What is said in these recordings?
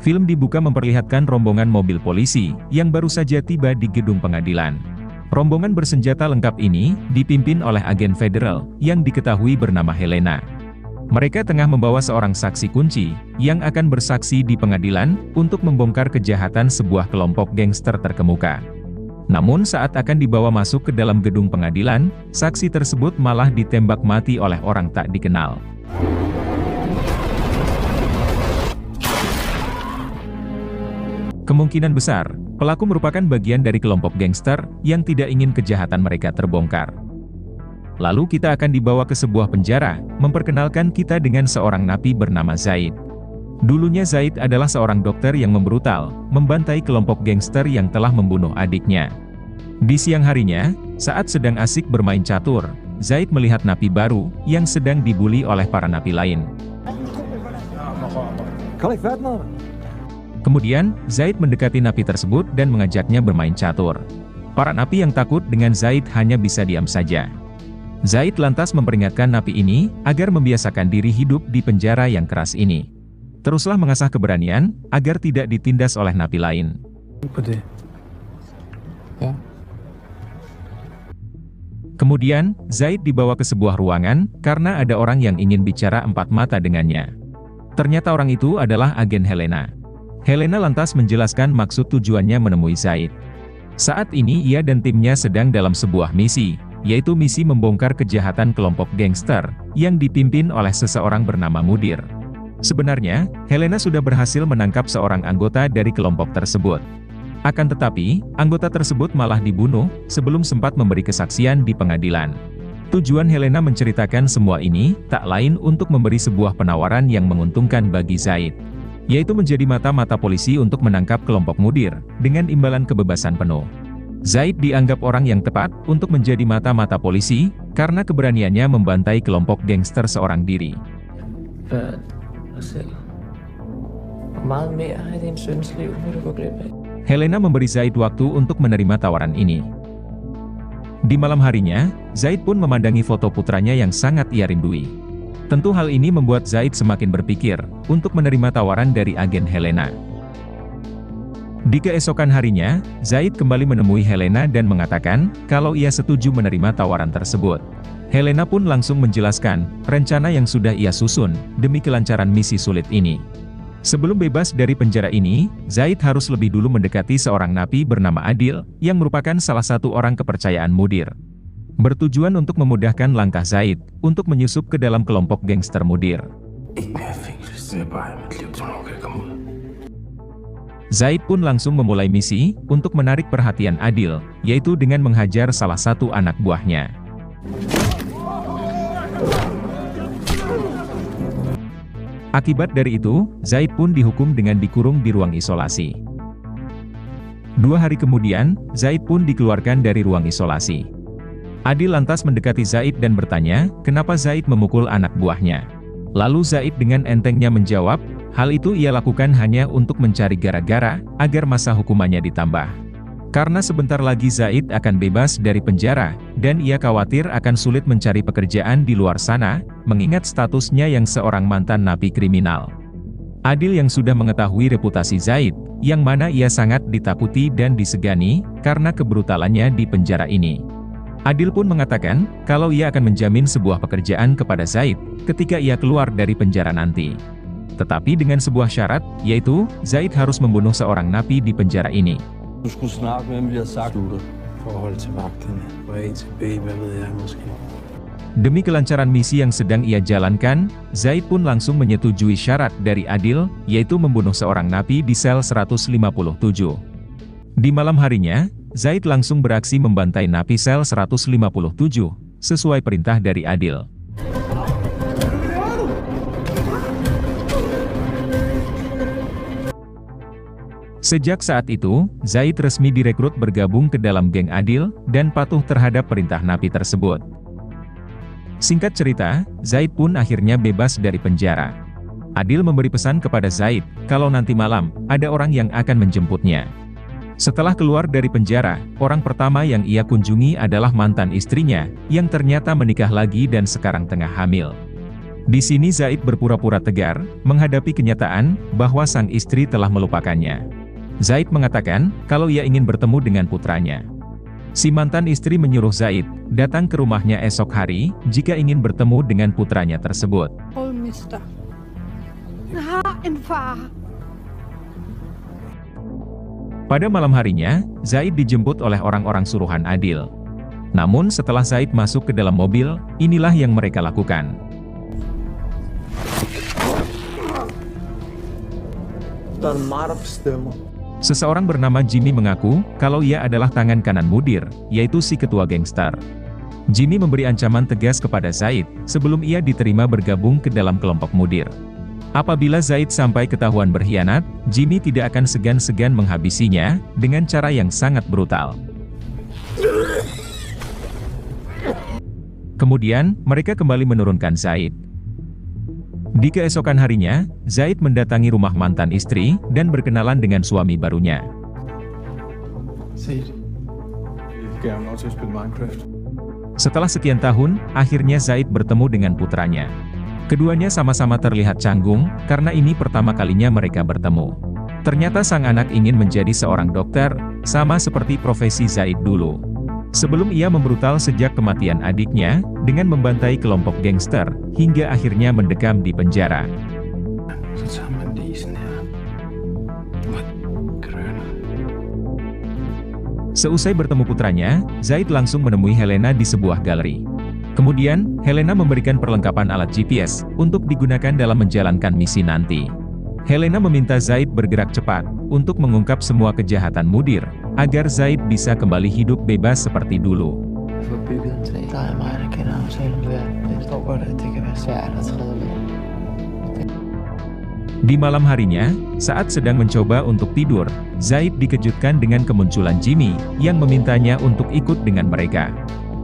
Film dibuka memperlihatkan rombongan mobil polisi yang baru saja tiba di gedung pengadilan. Rombongan bersenjata lengkap ini dipimpin oleh agen federal yang diketahui bernama Helena. Mereka tengah membawa seorang saksi kunci yang akan bersaksi di pengadilan untuk membongkar kejahatan sebuah kelompok gangster terkemuka. Namun saat akan dibawa masuk ke dalam gedung pengadilan, saksi tersebut malah ditembak mati oleh orang tak dikenal. Kemungkinan besar, pelaku merupakan bagian dari kelompok gangster yang tidak ingin kejahatan mereka terbongkar. Lalu kita akan dibawa ke sebuah penjara, memperkenalkan kita dengan seorang napi bernama Zaid. Dulunya Zaid adalah seorang dokter yang membrutal, membantai kelompok gangster yang telah membunuh adiknya. Di siang harinya, saat sedang asik bermain catur, Zaid melihat napi baru yang sedang dibuli oleh para napi lain. Kemudian, Zaid mendekati napi tersebut dan mengajaknya bermain catur. Para napi yang takut dengan Zaid hanya bisa diam saja. Zaid lantas memperingatkan napi ini agar membiasakan diri hidup di penjara yang keras ini. Teruslah mengasah keberanian agar tidak ditindas oleh napi lain. Kemudian, Zaid dibawa ke sebuah ruangan karena ada orang yang ingin bicara empat mata dengannya. Ternyata orang itu adalah agen Helena. Helena lantas menjelaskan maksud tujuannya menemui Zaid. Saat ini ia dan timnya sedang dalam sebuah misi, yaitu misi membongkar kejahatan kelompok gangster yang dipimpin oleh seseorang bernama Mudir. Sebenarnya, Helena sudah berhasil menangkap seorang anggota dari kelompok tersebut. Akan tetapi, anggota tersebut malah dibunuh sebelum sempat memberi kesaksian di pengadilan. Tujuan Helena menceritakan semua ini tak lain untuk memberi sebuah penawaran yang menguntungkan bagi Zaid, yaitu menjadi mata-mata polisi untuk menangkap kelompok Mudir dengan imbalan kebebasan penuh. Zaid dianggap orang yang tepat untuk menjadi mata-mata polisi karena keberaniannya membantai kelompok gangster seorang diri. Helena memberi Zaid waktu untuk menerima tawaran ini. Di malam harinya, Zaid pun memandangi foto putranya yang sangat ia rindui. Tentu hal ini membuat Zaid semakin berpikir untuk menerima tawaran dari agen Helena. Di keesokan harinya, Zaid kembali menemui Helena dan mengatakan kalau ia setuju menerima tawaran tersebut. Helena pun langsung menjelaskan rencana yang sudah ia susun demi kelancaran misi sulit ini. Sebelum bebas dari penjara ini, Zaid harus lebih dulu mendekati seorang napi bernama Adil yang merupakan salah satu orang kepercayaan Mudir. Bertujuan untuk memudahkan langkah Zaid untuk menyusup ke dalam kelompok gangster Mudir. Zaid pun langsung memulai misi untuk menarik perhatian Adil, yaitu dengan menghajar salah satu anak buahnya. Akibat dari itu, Zaid pun dihukum dengan dikurung di ruang isolasi. 2 hari kemudian, Zaid pun dikeluarkan dari ruang isolasi. Adil lantas mendekati Zaid dan bertanya, kenapa Zaid memukul anak buahnya. Lalu Zaid dengan entengnya menjawab, hal itu ia lakukan hanya untuk mencari gara-gara, agar masa hukumannya ditambah. Karena sebentar lagi Zaid akan bebas dari penjara, dan ia khawatir akan sulit mencari pekerjaan di luar sana, mengingat statusnya yang seorang mantan napi kriminal. Adil yang sudah mengetahui reputasi Zaid, yang mana ia sangat ditakuti dan disegani, karena kebrutalannya di penjara ini. Adil pun mengatakan, kalau ia akan menjamin sebuah pekerjaan kepada Zaid, ketika ia keluar dari penjara nanti. Tetapi dengan sebuah syarat, yaitu, Zaid harus membunuh seorang napi di penjara ini. Demi kelancaran misi yang sedang ia jalankan, Zaid pun langsung menyetujui syarat dari Adil, yaitu membunuh seorang napi di sel 157. Di malam harinya, Zaid langsung beraksi membantai napi sel 157, sesuai perintah dari Adil. Sejak saat itu, Zaid resmi direkrut bergabung ke dalam geng Adil, dan patuh terhadap perintah napi tersebut. Singkat cerita, Zaid pun akhirnya bebas dari penjara. Adil memberi pesan kepada Zaid, kalau nanti malam, ada orang yang akan menjemputnya. Setelah keluar dari penjara, orang pertama yang ia kunjungi adalah mantan istrinya, yang ternyata menikah lagi dan sekarang tengah hamil. Di sini Zaid berpura-pura tegar, menghadapi kenyataan bahwa sang istri telah melupakannya. Zaid mengatakan kalau ia ingin bertemu dengan putranya. Si mantan istri menyuruh Zaid datang ke rumahnya esok hari jika ingin bertemu dengan putranya tersebut. Pada malam harinya, Zaid dijemput oleh orang-orang suruhan Adil. Namun setelah Zaid masuk ke dalam mobil, inilah yang mereka lakukan. Seseorang bernama Jimmy mengaku kalau ia adalah tangan kanan Mudir, yaitu si ketua gangster. Jimmy memberi ancaman tegas kepada Zaid sebelum ia diterima bergabung ke dalam kelompok Mudir. Apabila Zaid sampai ketahuan berkhianat, Jimmy tidak akan segan-segan menghabisinya dengan cara yang sangat brutal. Kemudian, mereka kembali menurunkan Zaid. Di keesokan harinya, Zaid mendatangi rumah mantan istri dan berkenalan dengan suami barunya. Setelah sekian tahun, akhirnya Zaid bertemu dengan putranya. Keduanya sama-sama terlihat canggung, karena ini pertama kalinya mereka bertemu. Ternyata sang anak ingin menjadi seorang dokter, sama seperti profesi Zaid dulu. Sebelum ia membrutal sejak kematian adiknya, dengan membantai kelompok gangster, hingga akhirnya mendekam di penjara. Seusai bertemu putranya, Zaid langsung menemui Helena di sebuah galeri. Kemudian, Helena memberikan perlengkapan alat GPS, untuk digunakan dalam menjalankan misi nanti. Helena meminta Zaid bergerak cepat, untuk mengungkap semua kejahatan Mudir, agar Zaid bisa kembali hidup bebas seperti dulu. Di malam harinya, saat sedang mencoba untuk tidur, Zaid dikejutkan dengan kemunculan Jimmy, yang memintanya untuk ikut dengan mereka.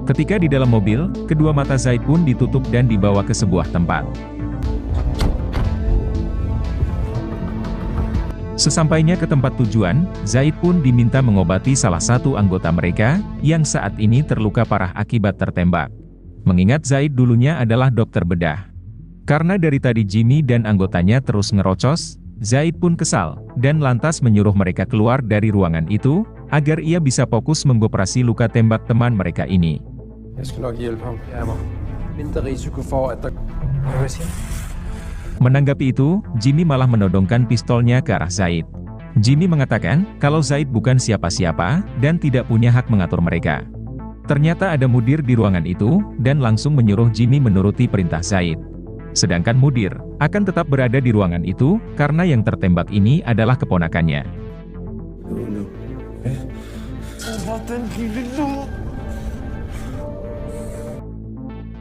Ketika di dalam mobil, kedua mata Zaid pun ditutup dan dibawa ke sebuah tempat. Sesampainya ke tempat tujuan, Zaid pun diminta mengobati salah satu anggota mereka, yang saat ini terluka parah akibat tertembak. Mengingat Zaid dulunya adalah dokter bedah. Karena dari tadi Jimmy dan anggotanya terus ngerocos, Zaid pun kesal, dan lantas menyuruh mereka keluar dari ruangan itu, agar ia bisa fokus mengoperasi luka tembak teman mereka ini. Menanggapi itu, Jimmy malah menodongkan pistolnya ke arah Zaid. Jimmy mengatakan, kalau Zaid bukan siapa-siapa, dan tidak punya hak mengatur mereka. Ternyata ada Mudir di ruangan itu, dan langsung menyuruh Jimmy menuruti perintah Zaid. Sedangkan Mudir, akan tetap berada di ruangan itu, karena yang tertembak ini adalah keponakannya.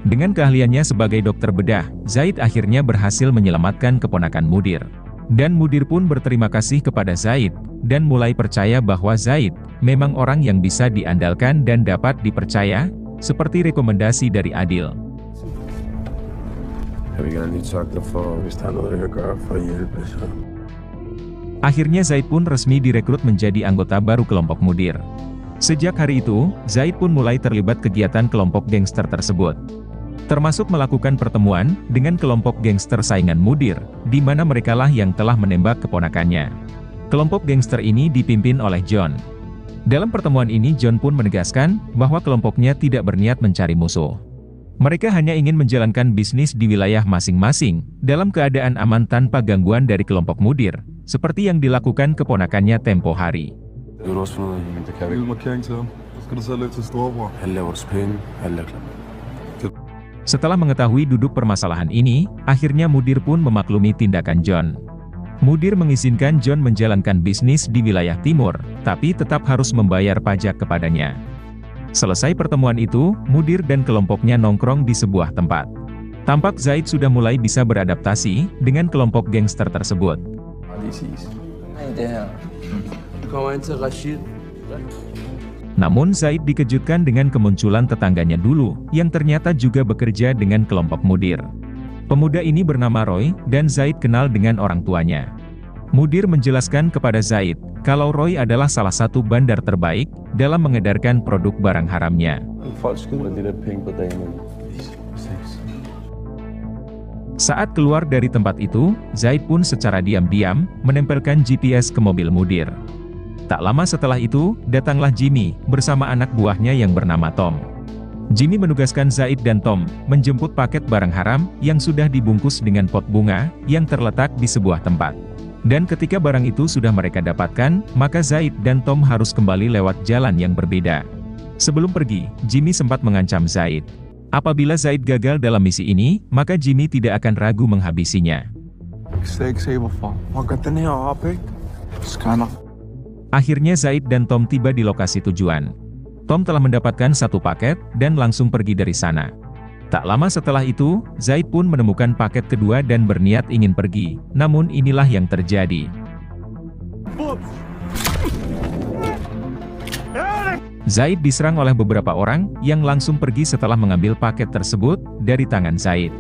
Dengan keahliannya sebagai dokter bedah, Zaid akhirnya berhasil menyelamatkan keponakan Mudir. Dan Mudir pun berterima kasih kepada Zaid, dan mulai percaya bahwa Zaid memang orang yang bisa diandalkan dan dapat dipercaya, seperti rekomendasi dari Adil. Akhirnya Zaid pun resmi direkrut menjadi anggota baru kelompok Mudir. Sejak hari itu, Zaid pun mulai terlibat kegiatan kelompok gangster tersebut. Termasuk melakukan pertemuan dengan kelompok gangster saingan Mudir, di mana merekalah yang telah menembak keponakannya. Kelompok gangster ini dipimpin oleh John. Dalam pertemuan ini John pun menegaskan bahwa kelompoknya tidak berniat mencari musuh. Mereka hanya ingin menjalankan bisnis di wilayah masing-masing, dalam keadaan aman tanpa gangguan dari kelompok Mudir, seperti yang dilakukan keponakannya tempo hari. Setelah mengetahui duduk permasalahan ini, akhirnya Mudir pun memaklumi tindakan John. Mudir mengizinkan John menjalankan bisnis di wilayah timur, tapi tetap harus membayar pajak kepadanya. Selesai pertemuan itu, Mudir dan kelompoknya nongkrong di sebuah tempat. Tampak Zaid sudah mulai bisa beradaptasi dengan kelompok gangster tersebut. Namun Zaid dikejutkan dengan kemunculan tetangganya dulu, yang ternyata juga bekerja dengan kelompok Mudir. Pemuda ini bernama Roy, dan Zaid kenal dengan orang tuanya. Mudir menjelaskan kepada Zaid, kalau Roy adalah salah satu bandar terbaik, dalam mengedarkan produk barang haramnya. Saat keluar dari tempat itu, Zaid pun secara diam-diam menempelkan GPS ke mobil Mudir. Tak lama setelah itu, datanglah Jimmy bersama anak buahnya yang bernama Tom. Jimmy menugaskan Zaid dan Tom menjemput paket barang haram yang sudah dibungkus dengan pot bunga yang terletak di sebuah tempat. Dan ketika barang itu sudah mereka dapatkan, maka Zaid dan Tom harus kembali lewat jalan yang berbeda. Sebelum pergi, Jimmy sempat mengancam Zaid. Apabila Zaid gagal dalam misi ini, maka Jimmy tidak akan ragu menghabisinya. Akhirnya Zaid dan Tom tiba di lokasi tujuan. Tom telah mendapatkan satu paket, dan langsung pergi dari sana. Tak lama setelah itu, Zaid pun menemukan paket kedua dan berniat ingin pergi, namun inilah yang terjadi. Zaid diserang oleh beberapa orang, yang langsung pergi setelah mengambil paket tersebut dari tangan Zaid.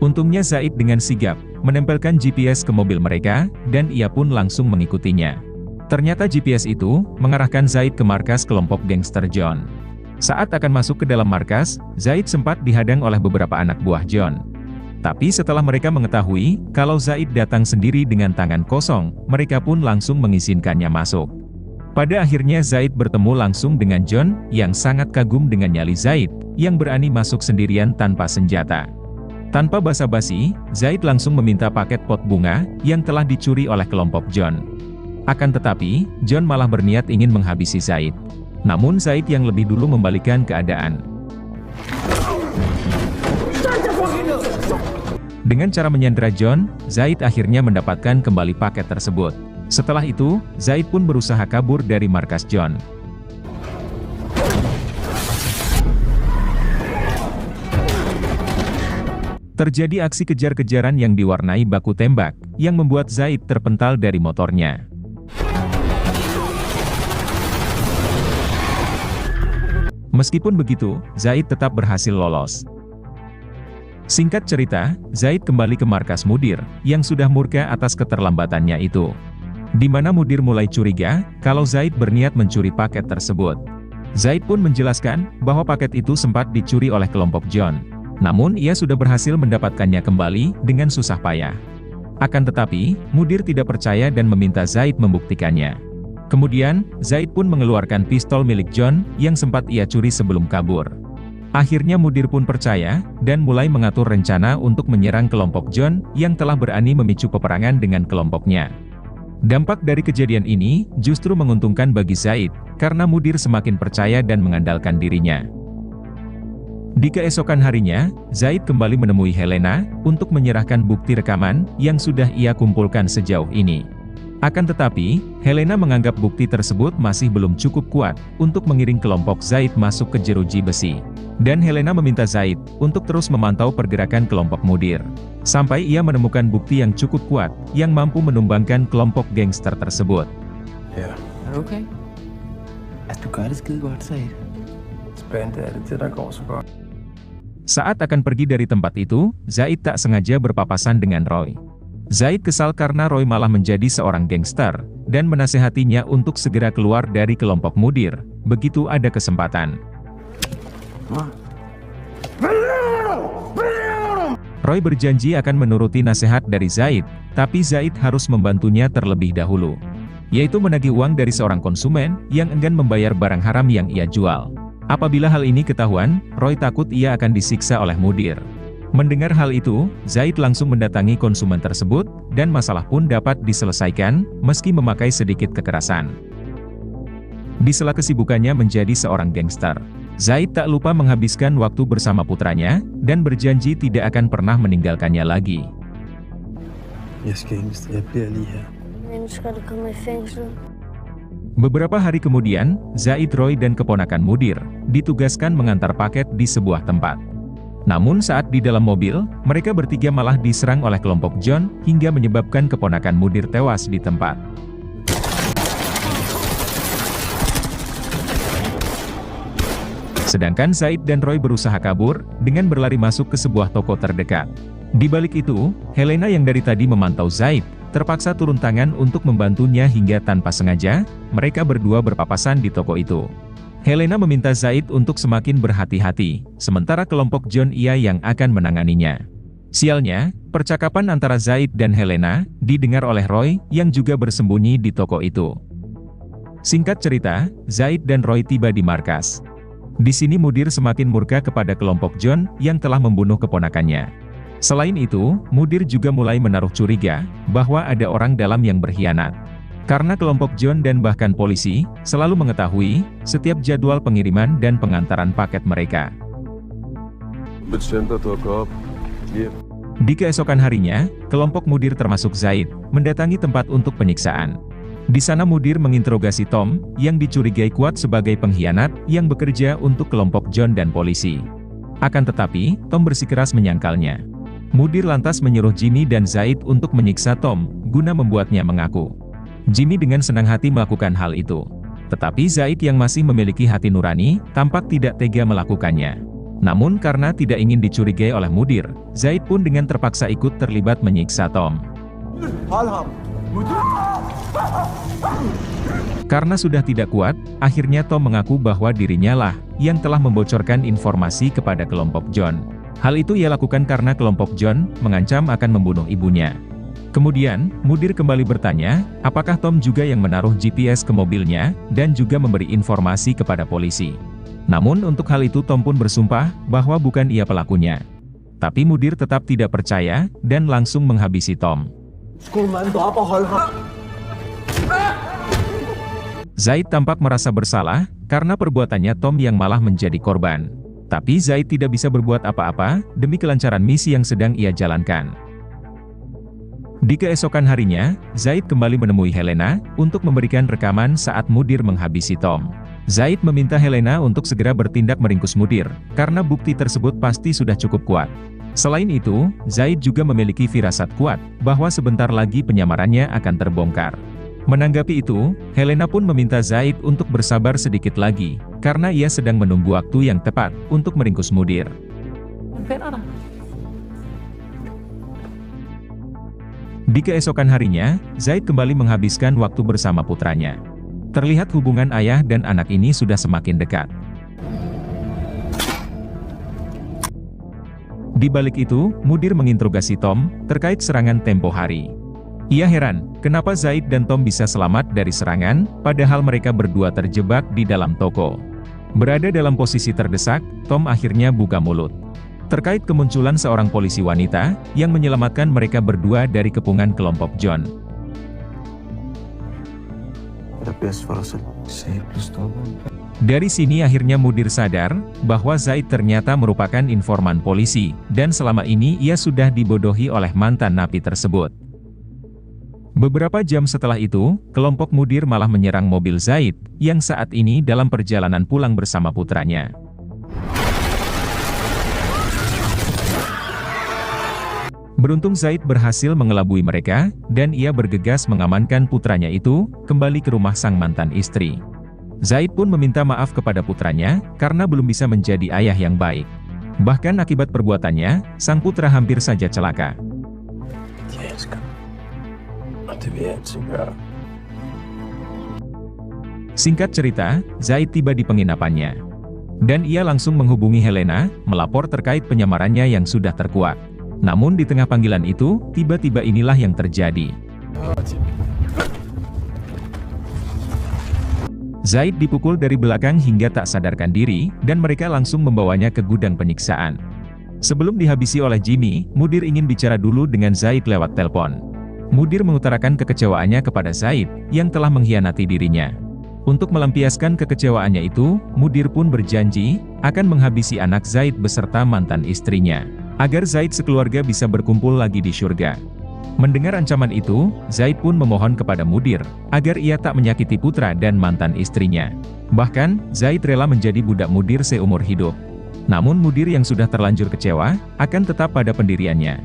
Untungnya Zaid dengan sigap menempelkan GPS ke mobil mereka, dan ia pun langsung mengikutinya. Ternyata GPS itu mengarahkan Zaid ke markas kelompok gangster John. Saat akan masuk ke dalam markas, Zaid sempat dihadang oleh beberapa anak buah John. Tapi setelah mereka mengetahui kalau Zaid datang sendiri dengan tangan kosong, mereka pun langsung mengizinkannya masuk. Pada akhirnya Zaid bertemu langsung dengan John, yang sangat kagum dengan nyali Zaid, yang berani masuk sendirian tanpa senjata. Tanpa basa-basi, Zaid langsung meminta paket pot bunga, yang telah dicuri oleh kelompok John. Akan tetapi, John malah berniat ingin menghabisi Zaid. Namun Zaid yang lebih dulu membalikkan keadaan. Dengan cara menyandera John, Zaid akhirnya mendapatkan kembali paket tersebut. Setelah itu, Zaid pun berusaha kabur dari markas John. Terjadi aksi kejar-kejaran yang diwarnai baku tembak, yang membuat Zaid terpental dari motornya. Meskipun begitu, Zaid tetap berhasil lolos. Singkat cerita, Zaid kembali ke markas Mudir, yang sudah murka atas keterlambatannya itu. Di mana Mudir mulai curiga, kalau Zaid berniat mencuri paket tersebut. Zaid pun menjelaskan, bahwa paket itu sempat dicuri oleh kelompok John. Namun ia sudah berhasil mendapatkannya kembali, dengan susah payah. Akan tetapi, Mudir tidak percaya dan meminta Zaid membuktikannya. Kemudian, Zaid pun mengeluarkan pistol milik John, yang sempat ia curi sebelum kabur. Akhirnya Mudir pun percaya, dan mulai mengatur rencana untuk menyerang kelompok John, yang telah berani memicu peperangan dengan kelompoknya. Dampak dari kejadian ini, justru menguntungkan bagi Zaid, karena Mudir semakin percaya dan mengandalkan dirinya. Di keesokan harinya, Zaid kembali menemui Helena, untuk menyerahkan bukti rekaman, yang sudah ia kumpulkan sejauh ini. Akan tetapi, Helena menganggap bukti tersebut masih belum cukup kuat, untuk mengiring kelompok Zaid masuk ke jeruji besi. Dan Helena meminta Zaid, untuk terus memantau pergerakan kelompok Mudir. Sampai ia menemukan bukti yang cukup kuat, yang mampu menumbangkan kelompok gangster tersebut. Saat akan pergi dari tempat itu, Zaid tak sengaja berpapasan dengan Roy. Zaid kesal karena Roy malah menjadi seorang gangster, dan menasehatinya untuk segera keluar dari kelompok Mudir, begitu ada kesempatan. Roy berjanji akan menuruti nasihat dari Zaid, tapi Zaid harus membantunya terlebih dahulu. Yaitu menagih uang dari seorang konsumen, yang enggan membayar barang haram yang ia jual. Apabila hal ini ketahuan, Roy takut ia akan disiksa oleh Mudir. Mendengar hal itu, Zaid langsung mendatangi konsumen tersebut, dan masalah pun dapat diselesaikan, meski memakai sedikit kekerasan. Di sela kesibukannya menjadi seorang gangster, Zaid tak lupa menghabiskan waktu bersama putranya, dan berjanji tidak akan pernah meninggalkannya lagi. Beberapa hari kemudian, Zaid, Roy dan keponakan Mudir, ditugaskan mengantar paket di sebuah tempat. Namun saat di dalam mobil, mereka bertiga malah diserang oleh kelompok John, hingga menyebabkan keponakan Mudir tewas di tempat. Sedangkan Zaid dan Roy berusaha kabur, dengan berlari masuk ke sebuah toko terdekat. Di balik itu, Helena yang dari tadi memantau Zaid, terpaksa turun tangan untuk membantunya hingga tanpa sengaja, mereka berdua berpapasan di toko itu. Helena meminta Zaid untuk semakin berhati-hati, sementara kelompok John ia yang akan menanganinya. Sialnya, Percakapan antara Zaid dan Helena didengar oleh Roy yang juga bersembunyi di toko itu. Singkat cerita, Zaid dan Roy tiba di markas. Di sini Mudir semakin murka kepada kelompok John yang telah membunuh keponakannya. Selain itu, Mudir juga mulai menaruh curiga bahwa ada orang dalam yang berkhianat. Karena kelompok John dan bahkan polisi selalu mengetahui setiap jadwal pengiriman dan pengantaran paket mereka. Di keesokan harinya, kelompok Mudir termasuk Zaid mendatangi tempat untuk penyiksaan. Di sana Mudir menginterogasi Tom yang dicurigai kuat sebagai pengkhianat yang bekerja untuk kelompok John dan polisi. Akan tetapi, Tom bersikeras menyangkalnya. Mudir lantas menyuruh Jimmy dan Zaid untuk menyiksa Tom guna membuatnya mengaku. Jimmy dengan senang hati melakukan hal itu. Tetapi Zaid yang masih memiliki hati nurani tampak tidak tega melakukannya. Namun karena tidak ingin dicurigai oleh Mudir, Zaid pun dengan terpaksa ikut terlibat menyiksa Tom. Karena sudah tidak kuat, akhirnya Tom mengaku bahwa dirinya lah yang telah membocorkan informasi kepada kelompok John. Hal itu ia lakukan karena kelompok John mengancam akan membunuh ibunya. Kemudian, Mudir kembali bertanya, apakah Tom juga yang menaruh GPS ke mobilnya dan juga memberi informasi kepada polisi. Namun untuk hal itu Tom pun bersumpah bahwa bukan ia pelakunya. Tapi Mudir tetap tidak percaya dan langsung menghabisi Tom. Zaid tampak merasa bersalah karena perbuatannya Tom yang malah menjadi korban. Tapi Zaid tidak bisa berbuat apa-apa demi kelancaran misi yang sedang ia jalankan. Di keesokan harinya, Zaid kembali menemui Helena untuk memberikan rekaman saat Mudir menghabisi Tom. Zaid meminta Helena untuk segera bertindak meringkus Mudir, karena bukti tersebut pasti sudah cukup kuat. Selain itu, Zaid juga memiliki firasat kuat bahwa sebentar lagi penyamarannya akan terbongkar. Menanggapi itu, Helena pun meminta Zaid untuk bersabar sedikit lagi, karena ia sedang menunggu waktu yang tepat untuk meringkus Mudir. Di keesokan harinya, Zaid kembali menghabiskan waktu bersama putranya. Terlihat hubungan ayah dan anak ini sudah semakin dekat. Di balik itu, Mudir menginterogasi Tom terkait serangan tempo hari. Ia heran, kenapa Zaid dan Tom bisa selamat dari serangan, padahal mereka berdua terjebak di dalam toko. Berada dalam posisi terdesak, Tom akhirnya buka mulut. Terkait kemunculan seorang polisi wanita yang menyelamatkan mereka berdua dari kepungan kelompok John. Dari sini akhirnya Mudir sadar bahwa Zaid ternyata merupakan informan polisi, dan selama ini ia sudah dibodohi oleh mantan napi tersebut. Beberapa jam setelah itu, kelompok Mudir malah menyerang mobil Zaid, yang saat ini dalam perjalanan pulang bersama putranya. Beruntung Zaid berhasil mengelabui mereka, dan ia bergegas mengamankan putranya itu kembali ke rumah sang mantan istri. Zaid pun meminta maaf kepada putranya, karena belum bisa menjadi ayah yang baik. Bahkan akibat perbuatannya, sang putra hampir saja celaka. Singkat cerita, Zaid tiba di penginapannya. Dan ia langsung menghubungi Helena, melapor terkait penyamarannya yang sudah terkuak. Namun di tengah panggilan itu, tiba-tiba inilah yang terjadi. Zaid dipukul dari belakang hingga tak sadarkan diri, dan mereka langsung membawanya ke gudang penyiksaan. Sebelum dihabisi oleh Jimmy, Mudir ingin bicara dulu dengan Zaid lewat telepon. Mudir mengutarakan kekecewaannya kepada Zaid, yang telah mengkhianati dirinya. Untuk melampiaskan kekecewaannya itu, Mudir pun berjanji akan menghabisi anak Zaid beserta mantan istrinya, agar Zaid sekeluarga bisa berkumpul lagi di surga. Mendengar ancaman itu, Zaid pun memohon kepada Mudir agar ia tak menyakiti putra dan mantan istrinya. Bahkan, Zaid rela menjadi budak Mudir seumur hidup. Namun Mudir yang sudah terlanjur kecewa, akan tetap pada pendiriannya.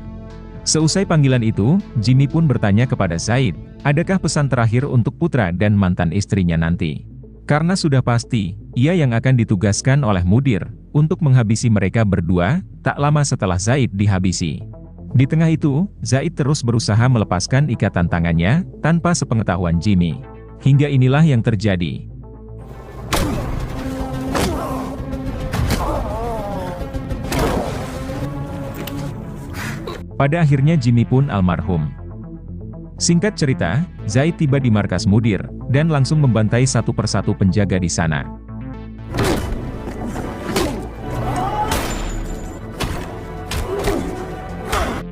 Seusai panggilan itu, Jimmy pun bertanya kepada Zaid, adakah pesan terakhir untuk putra dan mantan istrinya nanti? Karena sudah pasti, ia yang akan ditugaskan oleh Mudir untuk menghabisi mereka berdua, tak lama setelah Zaid dihabisi. Di tengah itu, Zaid terus berusaha melepaskan ikatan tangannya, tanpa sepengetahuan Jimmy. Hingga inilah yang terjadi. Pada akhirnya Jimmy pun almarhum. Singkat cerita, Zaid tiba di markas Mudir, dan langsung membantai satu persatu penjaga di sana.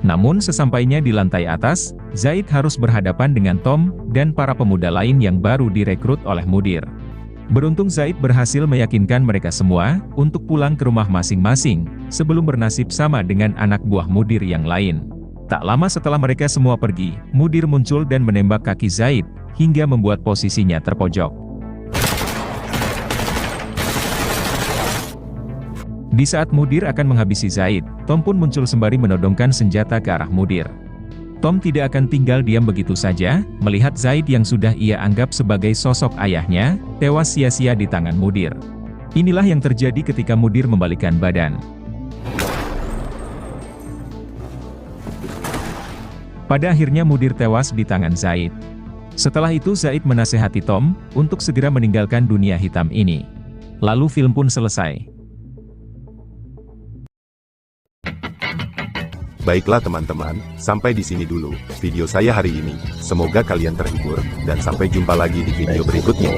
Namun sesampainya di lantai atas, Zaid harus berhadapan dengan Tom, dan para pemuda lain yang baru direkrut oleh Mudir. Beruntung Zaid berhasil meyakinkan mereka semua, untuk pulang ke rumah masing-masing, sebelum bernasib sama dengan anak buah Mudir yang lain. Tak lama setelah mereka semua pergi, Mudir muncul dan menembak kaki Zaid, hingga membuat posisinya terpojok. Di saat Mudir akan menghabisi Zaid, Tom pun muncul sembari menodongkan senjata ke arah Mudir. Tom tidak akan tinggal diam begitu saja, melihat Zaid yang sudah ia anggap sebagai sosok ayahnya, tewas sia-sia di tangan Mudir. Inilah yang terjadi ketika Mudir membalikkan badan. Pada akhirnya Mudir tewas di tangan Zaid. Setelah itu Zaid menasehati Tom, untuk segera meninggalkan dunia hitam ini. Lalu film pun selesai. Baiklah teman-teman, sampai di sini dulu video saya hari ini. Semoga kalian terhibur, dan sampai jumpa lagi di video berikutnya.